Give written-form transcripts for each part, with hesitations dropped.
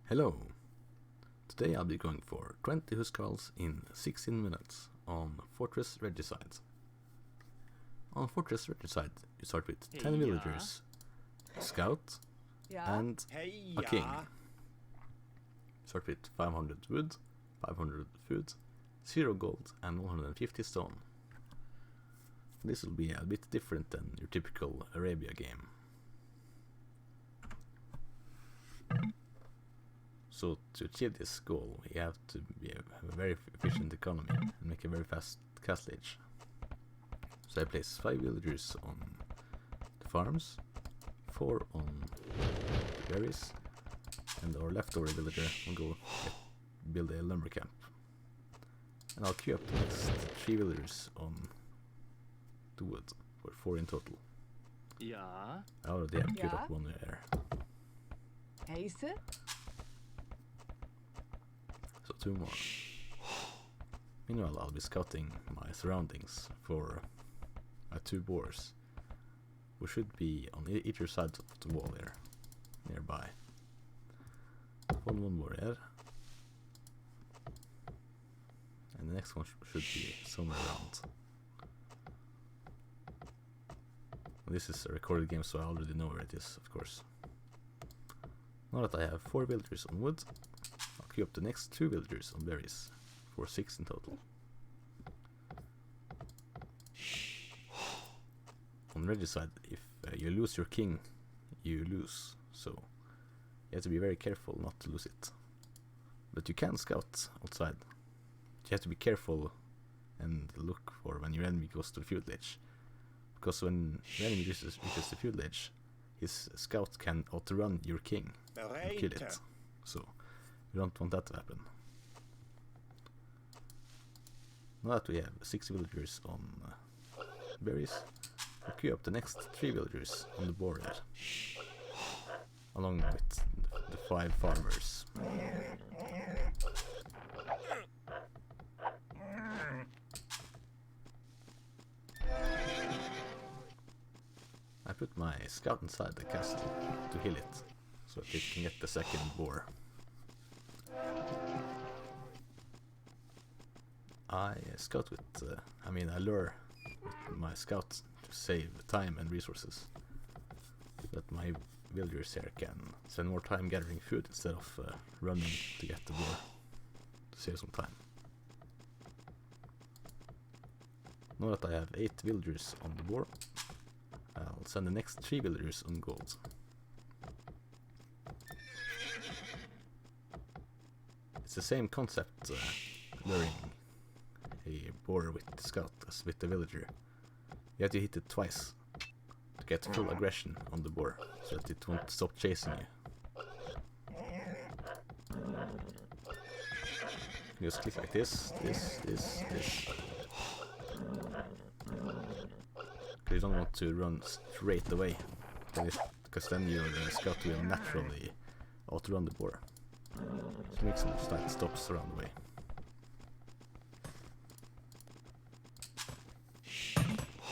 Hello! Today I'll be going for 20 Huskarls in 16 minutes on Fortress Regicide. On Fortress Regicide you start with 10 villagers, a scout, and a king. Start with 500 wood, 500 food, 0 gold and 150 stone. This will be a bit different than your typical Arabia game. So to achieve this goal, we have to have a very efficient economy and make a very fast castle age. So I place 5 villagers on the farms, 4 on the berries, and our leftover villager will go build a lumber camp. And I'll queue up the next 3 villagers on the wood, for 4 in total. Yeah. I already have queued up 1 there. Heise? So 2 more. Meanwhile, I'll be scouting my surroundings for 2 boars, who should be on either side of the wall here, nearby. One boar there, and the next one should be somewhere around. And this is a recorded game, so I already know where it is, of course. Now that I have 4 villagers on wood, I'll queue up the next 2 villagers on berries, for 6 in total. On Regicide, if you lose your king, you lose, so you have to be very careful not to lose it. But you can scout outside. You have to be careful and look for when your enemy goes to the Feudal Age, because when the enemy reaches the Feudal Age, his scout can outrun your king and kill it. So you don't want that to happen. Now that we have 6 villagers on berries, we'll queue up the next 3 villagers on the board there, along with the 5 farmers. I put my scout inside the castle to heal it, so that it can get the second boar. I scout with, I lure with my scout to save time and resources, so that my villagers here can spend more time gathering food instead of running to get the boar, to save some time. Now that I have 8 villagers on the boar, I'll send the next 3 villagers on gold. It's the same concept, luring a boar with the scout as with the villager. You have to hit it twice to get full aggression on the boar, so that it won't stop chasing you. You just click like this. You don't want to run straight away, because then your scout will naturally outrun the boar. So make some slight stops around the way.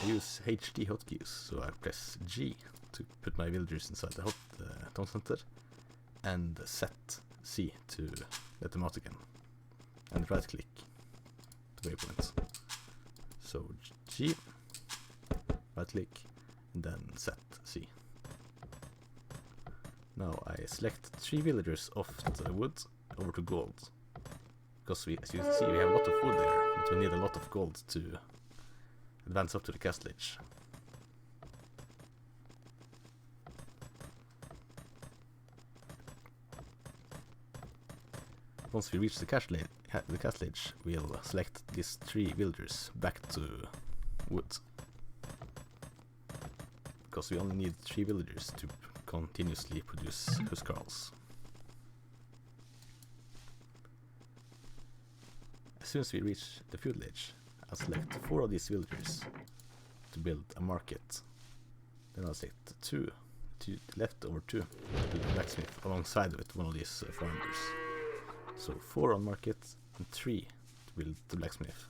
I use HD hotkeys, so I press G to put my villagers inside the town center, and set C to let them out again, and right click the waypoints. So G, right click, and then set C. Now I select 3 villagers off the wood over to gold, because as you can see, we have a lot of wood there, but we need a lot of gold to advance up to the castle age. Once we reach the castle age, we'll select these 3 villagers back to wood, because we only need 3 villagers to continuously produce Huskarls. As soon as we reach the Feudal Age, I'll select 4 of these villagers to build a market. Then I'll select 2 leftover 2 to build a blacksmith alongside with one of these farmers. So 4 on market and 3 to build the blacksmith.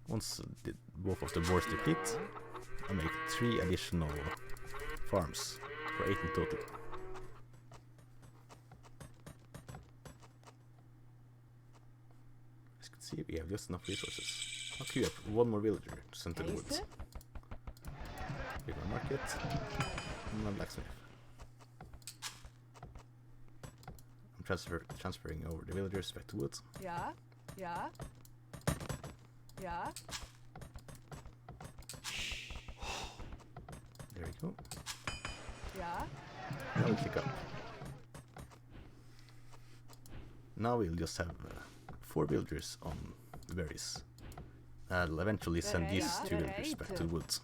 Once both of the boars deplete, I make 3 additional farms for 8 in total. As you can see, we have just enough resources. I'll queue up one more villager to send to the woods. Big one market, and one blacksmith. I'm transferring over the villagers back to woods. Yeah, yeah, yeah. There we go. Yeah. Now we click up. Now we'll just have 4 villagers on the berries. I'll eventually send these 2 villagers back to the woods.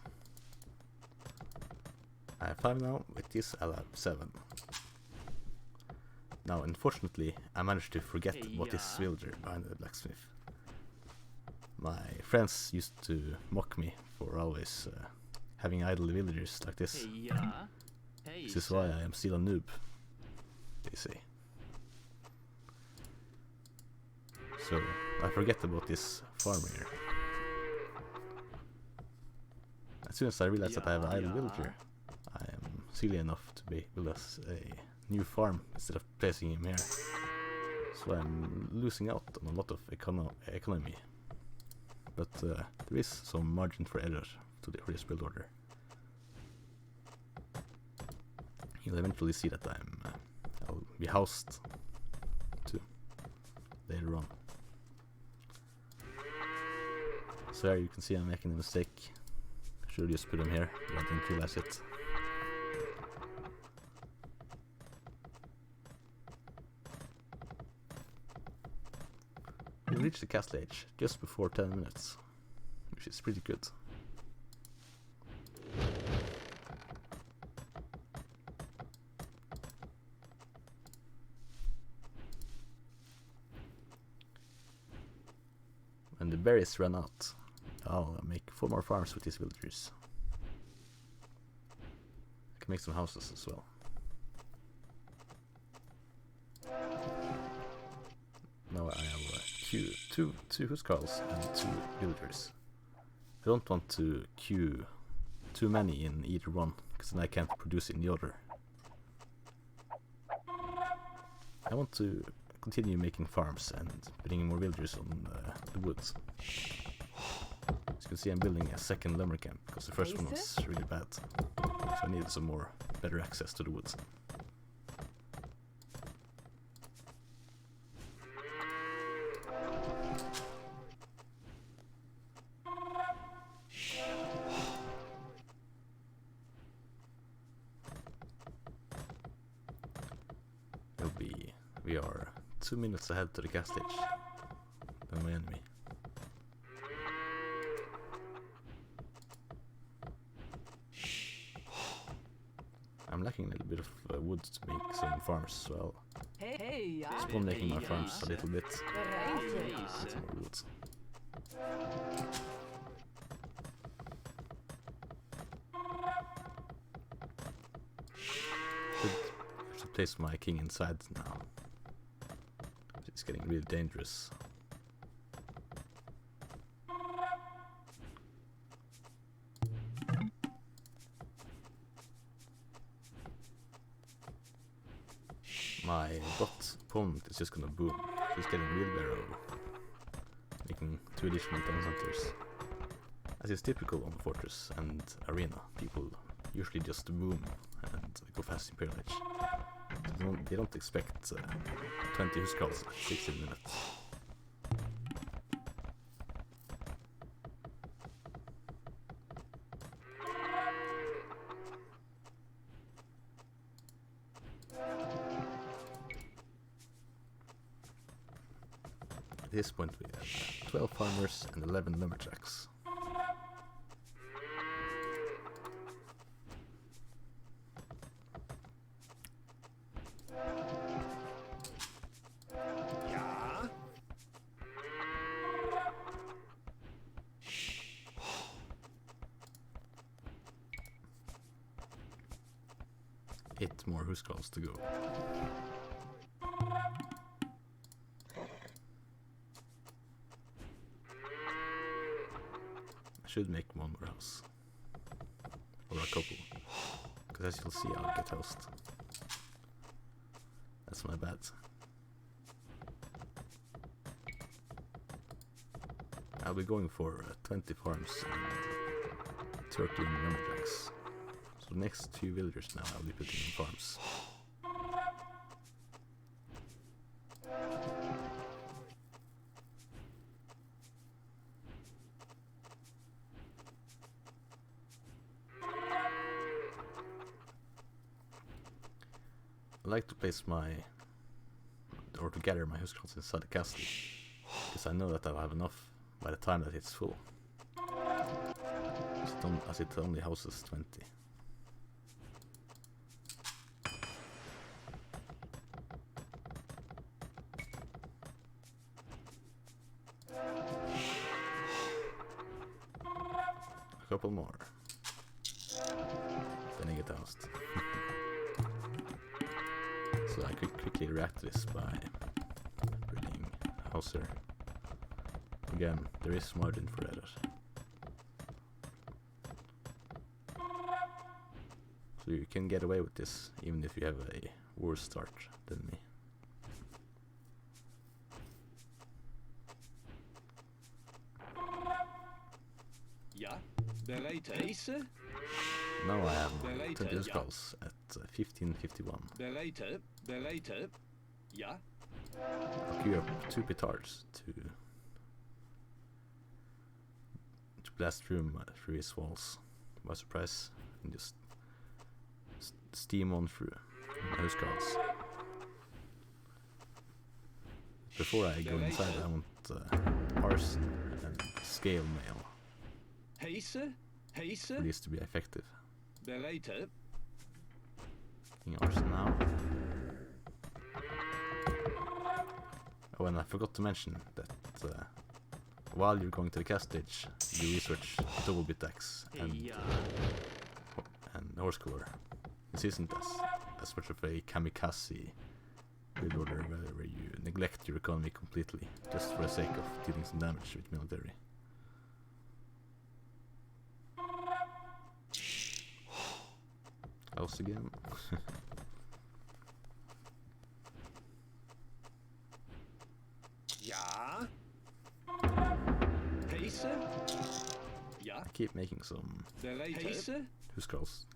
I have 5 now, with this I'll have 7. Now unfortunately I managed to forget about this villager behind the blacksmith. My friends used to mock me for always having idle villagers like this. This is why I am still a noob, they say. So I forget about this farm here. As soon as I realize that I have an idle villager, I am silly enough to build us a new farm instead of placing him here. So I'm losing out on a lot of economy. But there is some margin for error for this build order. You'll eventually see that I'll be housed too later on. So here you can see I'm making a mistake. I should just put them here, but I didn't realize it. We reached the castle age just before 10 minutes, which is pretty good. When the berries run out, I'll make 4 more farms with these villagers. I can make some houses as well. Now I have two Huskarls and 2 villagers. I don't want to queue too many in either one, because then I can't produce in the other. I want to continue making farms and bringing more villagers on the woods. As you can see, I'm building a second lumbercamp because the first one was really bad, so I needed some better access to the woods. We are 2 minutes ahead to the gas stage than my enemy. I'm lacking a little bit of wood to make some farms, so I'll spawn making my farms a little bit. Get some more wood. I should place my king inside now. It's getting really dangerous. My bot opponent is just gonna boom. He's getting wheelbarrow, making 2 additional town centers. As is typical on Fortress and Arena, people usually just boom and go fast Imperial Age. They don't expect 20 Huskarls at 16 minutes. At this point we have 12 farmers and 11 lumberjacks. Eight more Huskarls to go. I should make one more house. Or a couple. Because as you'll see, I'll get housed. That's my bad. I'll be going for 20 farms and 13 lumberjacks. So the next 2 villagers now I'll be putting in farms. I like to place to gather my Huskarls inside the castle, because I know that I'll have enough by the time that it's full. As it only houses 20. A couple more. Then I get housed. So I could quickly react to this by building a house here. Again, there is margin for error. So you can get away with this even if you have a worse start than me. Ja, bereid Ace. Now I have my 20 Huskarls at 1551. Bereid. Ja. I'll queue up 2 petards to blast through his walls by surprise and just steam on through my Huskarls. Before I go inside, I want arson and scale mail for these to be effective. Bereid. Taking arson now. Oh, and I forgot to mention that while you're going to the cast stage, you research double bit axe and horse color. This isn't as much of a kamikaze build order where you neglect your economy completely just for the sake of dealing some damage with military. House again. Ja. Ace. Ja. I keep making some Bereid. Huskarls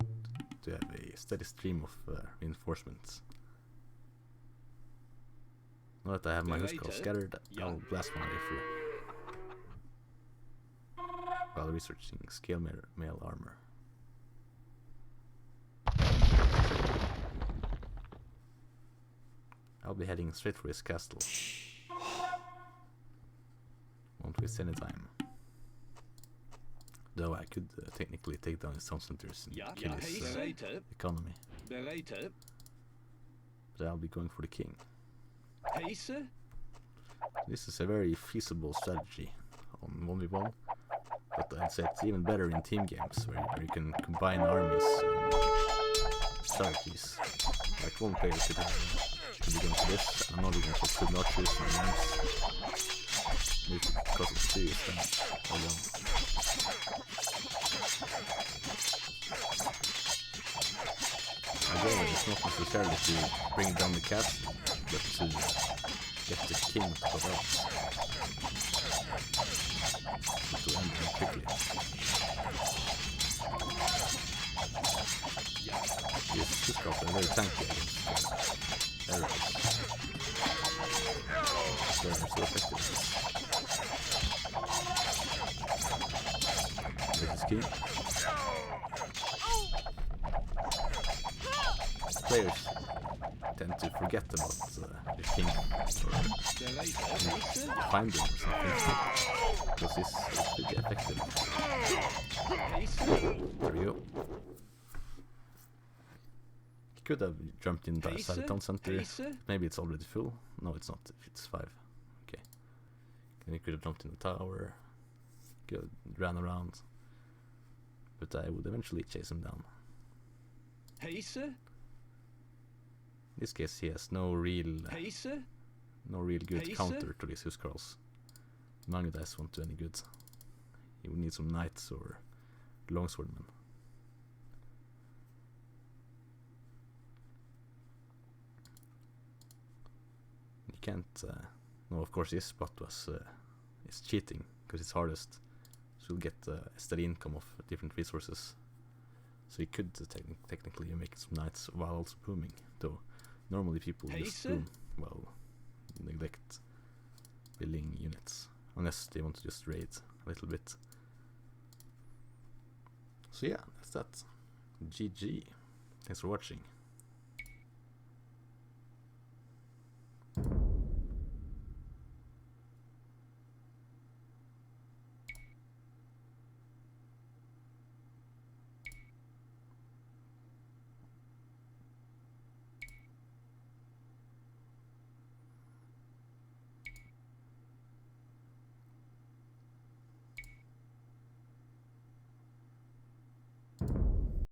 to have a steady stream of reinforcements. Now that I have my Huskarls scattered, I'll blast my way through while researching scale mail armor. I'll be heading straight for his castle. Won't waste any time. Though I could technically take down his town centers and kill his economy. But I'll be going for the king. This is a very feasible strategy on 1v1, but I'd say it's even better in team games where you can combine armies and strategies. Like one player could be going for this, another going for could not choose my names. Because it's serious damage alone. My goal is not necessarily to bring down the castle, but to get the king to cut out. To end him quickly. These Huskarls are very tanky against arrows. They're so effective. This is key. Players tend to forget about the king or find him or something, because this is pretty effective. There we go. He could have jumped in the town center. Maybe it's already full. No, it's not. If it's 5. Okay. Then he could have jumped in the tower, ran around. But I would eventually chase him down. In this case, he has no real good counter to these Huskarls. None of this won't do any good. He would need some knights or longswordmen. You can't. No, of course, this spot is cheating, because because it's hardest. So you'll get a steady income of different resources. So you could technically make some knights while also booming, though normally people just Pacer? boom while neglect building units, unless they want to just raid a little bit. So yeah, that's that. GG. Thanks for watching.